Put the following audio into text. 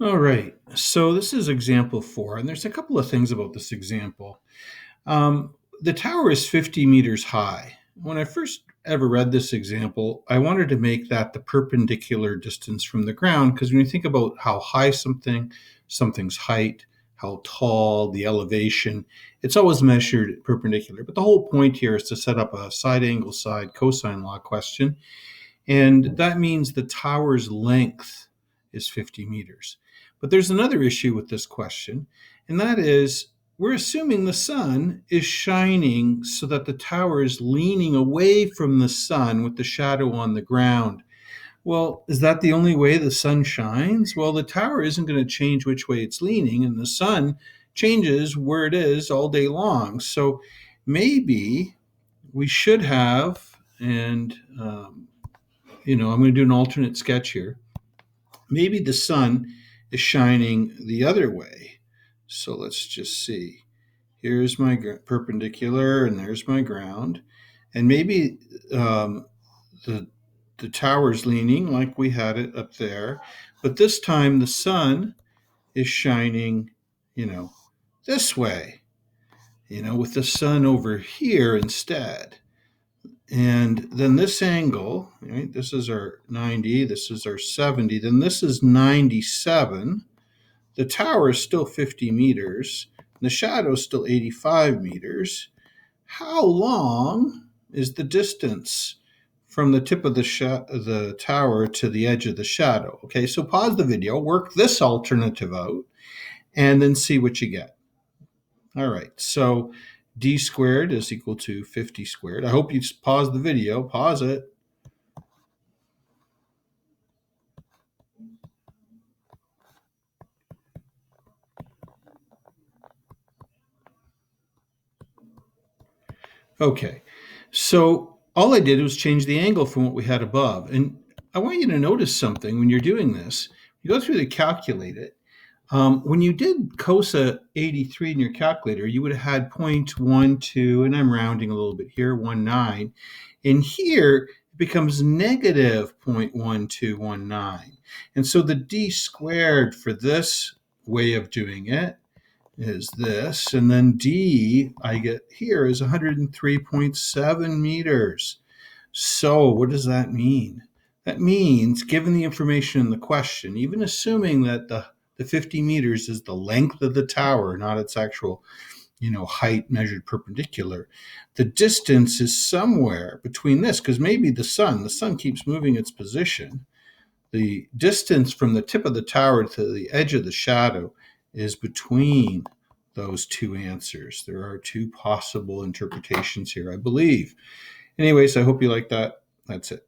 All right. So this is example 4, and there's a couple of things about this example. The tower is 50 meters high. When I first ever read this example, I wanted to make that the perpendicular distance from the ground, because when you think about how high something's height, how tall, the elevation, it's always measured perpendicular. But the whole point here is to set up a side angle side cosine law question, and that means the tower's length is 50 meters. But there's another issue with this question, and that is we're assuming the sun is shining so that the tower is leaning away from the sun with the shadow on the ground. Well, is that the only way the sun shines? Well, the tower isn't going to change which way it's leaning, and the sun changes where it is all day long. So maybe we should have, and I'm going to do an alternate sketch here. Maybe the sun is shining the other way. So let's just see. Here's my perpendicular, and there's my ground. And maybe the the tower's leaning like we had it up there, but this time the sun is shining, you know, this way, with the sun over here instead. And then this angle, right, this is our 90, this is our 70, then this is 97. The tower is still 50 meters. The shadow is still 85 meters. How long is the distance from the tip of the tower to the edge of the shadow? Okay, so pause the video, work this alternative out, and then see what you get. All right, so d squared is equal to 50 squared. I hope you pause the video. Pause it. Okay, so all I did was change the angle from what we had above. And I want you to notice something when you're doing this. You go through to calculate it. When you did COSA 83 in your calculator, you would have had 0.12, and I'm rounding a little bit here, 19. And here it becomes negative 0.1219. And so the d squared for this way of doing it is this, and then D I get here is 103.7 meters. So what does that mean? That means, given the information in the question, even assuming that the 50 meters is the length of the tower, not its actual, height measured perpendicular, the distance is somewhere between this, because maybe the sun keeps moving its position. The distance from the tip of the tower to the edge of the shadow is between those two answers. There are two possible interpretations here, I believe. Anyways, I hope you like that. That's it.